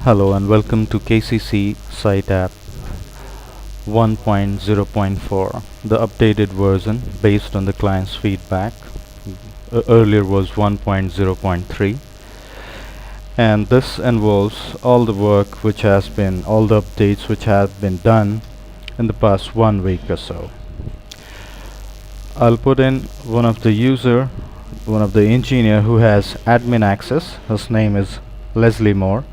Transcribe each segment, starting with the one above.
Hello and welcome to KCCAPP 1.0.4, the updated version based on the client's feedback. Earlier was 1.0.3, and this involves all the work all the updates which have been done in the past 1 week or so. I'll put in one of the engineer who has admin access. His name is Leslie Moore.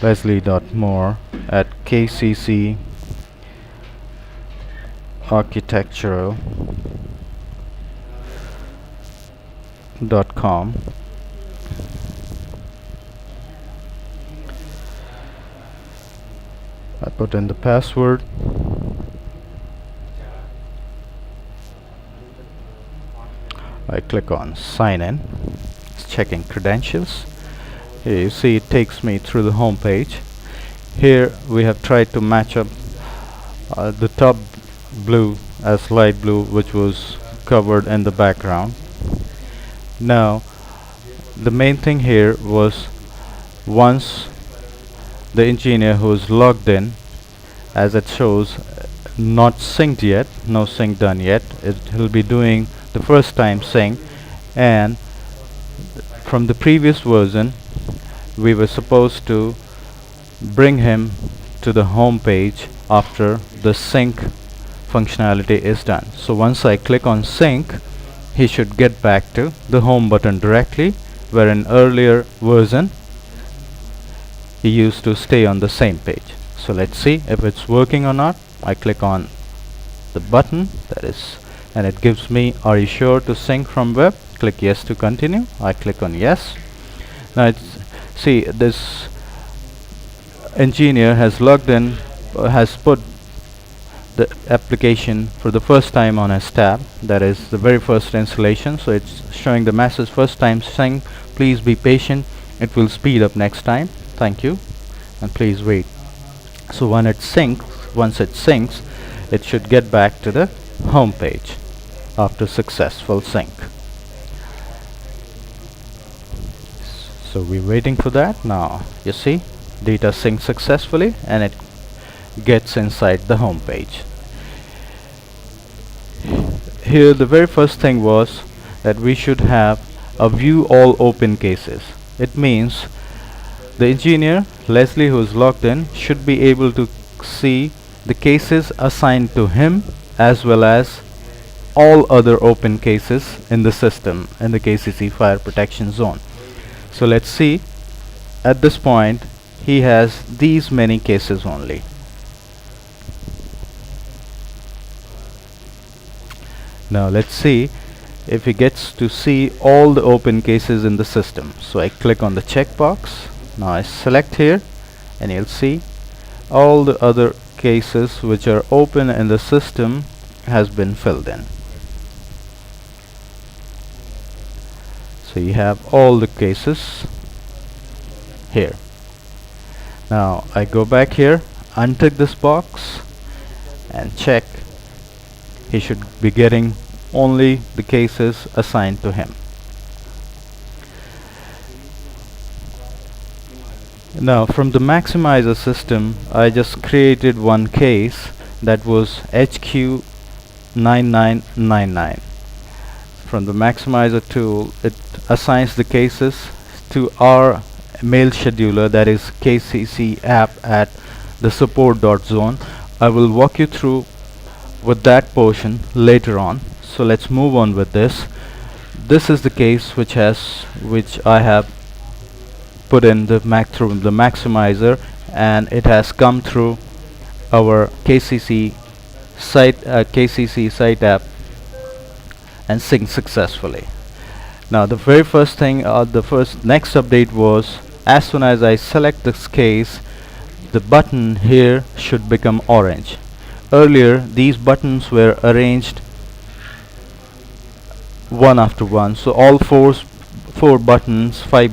Leslie.Moore at KCCArchitectural.com. I put in the password. I click on sign in. It's checking credentials. Here you see it takes me through the home page. Here we have tried to match up the top blue as light blue, which was covered in the background. Now the main thing here was, once the engineer who is logged in, as it shows not synced yet, no sync done yet, he'll be doing the first time sync, and from the previous version we were supposed to bring him to the home page after the sync functionality is done. So once I click on sync, he should get back to the home button directly, where in earlier version he used to stay on the same page. So let's see if it's working or not. I click on the button, and it gives me, are you sure to sync from web? Click yes to continue. I click on yes. Now see, this engineer has logged in, has put the application for the first time on his tab. That is the very first installation. So it's showing the message, first time sync, please be patient, it will speed up next time, thank you, and please wait. So once it syncs, it should get back to the home page after successful sync. So we're waiting for that. Now you see data sync successfully, and it gets inside the home page. Here the very first thing was that we should have a view all open cases. It means the engineer Leslie, who is logged in, should be able to see the cases assigned to him as well as all other open cases in the system in the KCC fire protection zone. So let's see, at this point he has these many cases only. Now let's see if he gets to see all the open cases in the system. So I click on the checkbox. Now I select here, and you'll see all the other cases which are open in the system has been filled in. So you have all the cases here. Now I go back here, untick this box, and check. He should be getting only the cases assigned to him. Now from the maximizer system, I just created one case that was HQ9999. From the maximizer tool, it assigns the cases to our mail scheduler, that is KCCAPP at the support.zone. I will walk you through with that portion later on. So let's move on with this. This is the case which I have put in through the maximizer, and it has come through our KCC site app and synced successfully. Now the very first thing, next update was, as soon as I select this case, the button here should become orange. Earlier these buttons were arranged one after one, so all five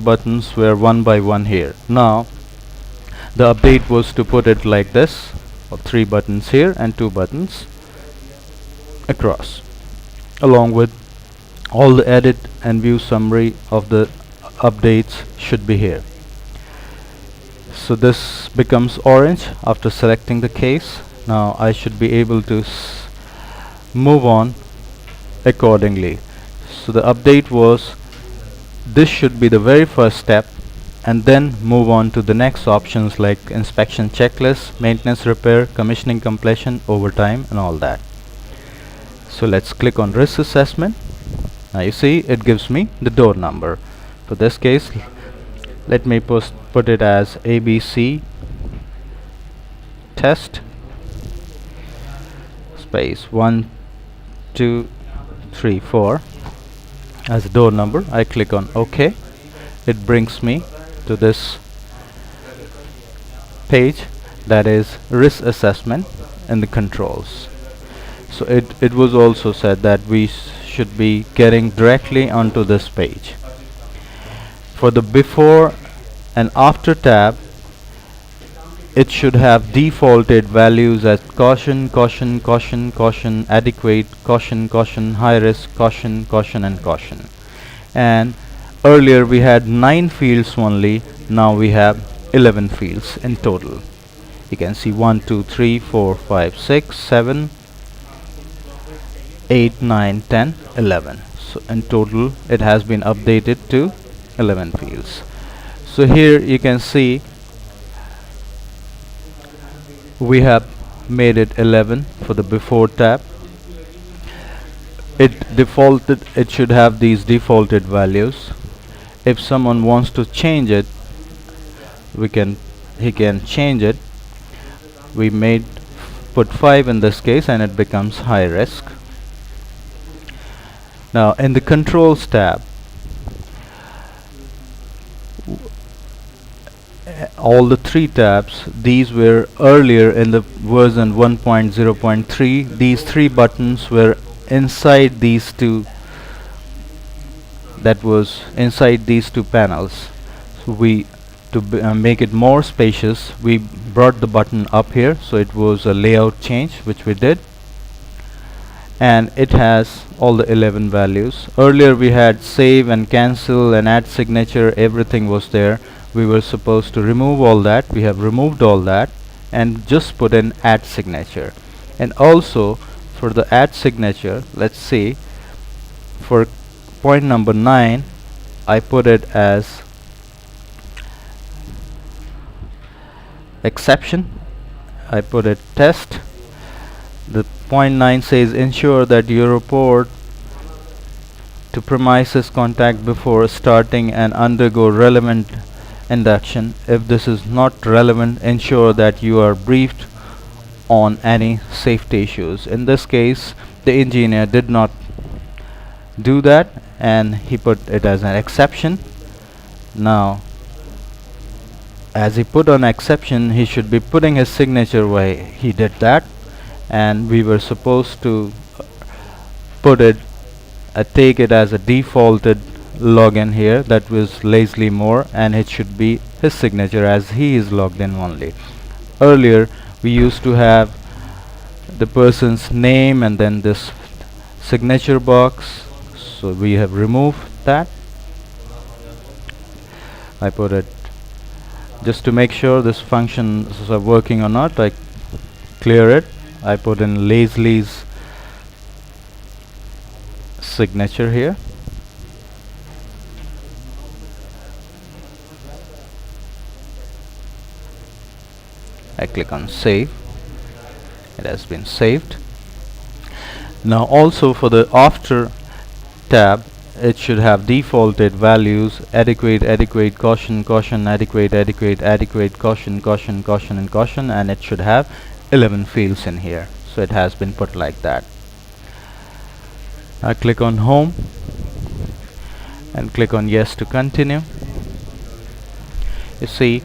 buttons were one by one here. Now the update was to put it like this, or 3 buttons here and 2 buttons across, along with all the edit and view summary of the updates should be here. So this becomes orange after selecting the case. Now I should be able to move on accordingly. So the update was, this should be the very first step, and then move on to the next options like inspection checklist, maintenance repair, commissioning completion, overtime, and all that. So let's click on risk assessment. Now you see it gives me the door number. For this case, let me put it as ABC test space 1 2 3 4 as a door number. I click on OK. It brings me to this page, that is risk assessment and the controls. So it was also said that we should be getting directly onto this page. For the before and after tab, it should have defaulted values as caution, caution, caution, caution, adequate, caution, caution, high risk, caution, caution, and caution. And earlier we had 9 fields only, now we have 11 fields in total. You can see 1 2 3 4 5 6 7 8 9 10 11. So in total it has been updated to 11 fields. So here you can see we have made it 11 for the before tab. It should have these defaulted values. If someone wants to change it, he can change it. We put 5 in this case, and it becomes high risk. Now in the controls tab, all the 3 tabs, these were earlier in the version 1.0.3. These 3 buttons were inside these two, that was inside these 2 panels. So to make it more spacious, we brought the button up here, so it was a layout change which we did, and it has all the 11 values. Earlier we had save and cancel and add signature, everything was there. We were supposed to remove all that. We have removed all that and just put in add signature. And also for the add signature, let's see, for point number 9 I put it as exception. I put it test. The point 9 says ensure that you report to premises contact before starting and undergo relevant induction. If this is not relevant, ensure that you are briefed on any safety issues. In this case, the engineer did not do that and he put it as an exception. Now as he put on exception, he should be putting his signature where he did that, and we were supposed to put it take it as a defaulted login here, that was Leslie Moore, and it should be his signature as he is logged in only. Earlier we used to have the person's name and then this signature box, so we have removed that. I put it just to make sure this functions are working or not. I clear it. I put in Leslie's signature here. I click on save. It has been saved. Now also for the after tab, it should have defaulted values adequate, adequate, caution, caution, adequate, adequate, adequate, caution, caution, caution, and caution, and it should have 11 fields in here. So it has been put like that. I click on home and click on yes to continue. You see,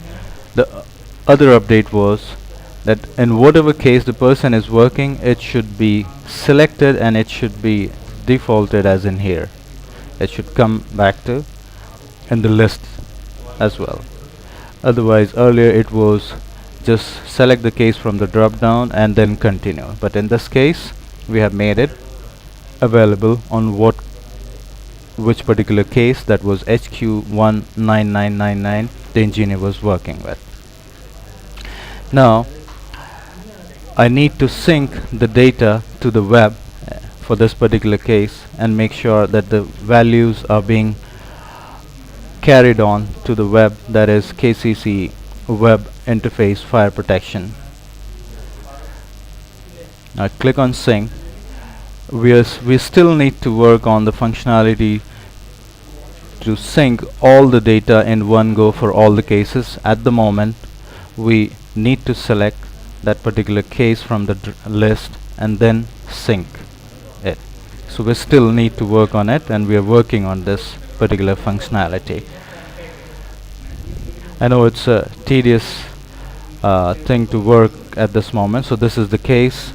the other update was that in whatever case the person is working, it should be selected and it should be defaulted as in here. It should come back to in the list as well. Otherwise earlier it was just select the case from the drop down and then continue, but in this case we have made it available on what which particular case, that was HQ19999, the engineer was working with. Now I need to sync the data to the web for this particular case and make sure that the values are being carried on to the web, that is KCC web interface fire protection. Now click on sync. We still need to work on the functionality to sync all the data in one go for all the cases. At the moment we need to select that particular case from the list and then sync it. So we still need to work on it, and we are working on this particular functionality. I know it's a tedious thing to work at this moment. So this is the case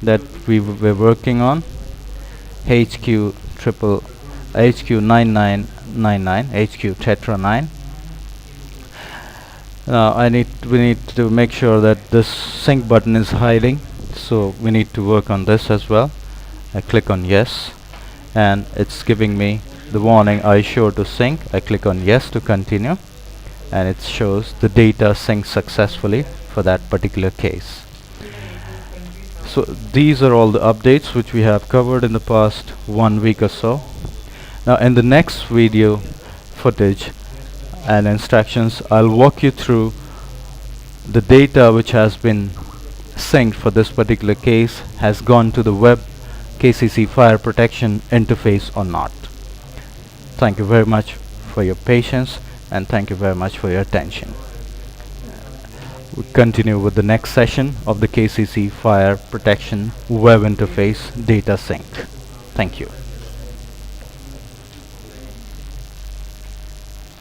that we were working on, HQ9999, HQ Tetra 9. Now we need to make sure that this sync button is hiding, so we need to work on this as well. I click on yes, and it's giving me the warning, "Are you sure to sync?" I click on yes to continue, and it shows the data synced successfully for that particular case. So these are all the updates which we have covered in the past 1 week or so. Now in the next video footage and instructions, I'll walk you through the data which has been synced for this particular case has gone to the web KCC fire protection interface or not. Thank you very much for your patience, and thank you very much for your attention. We continue with the next session of the KCC fire protection web interface data sync. Thank you.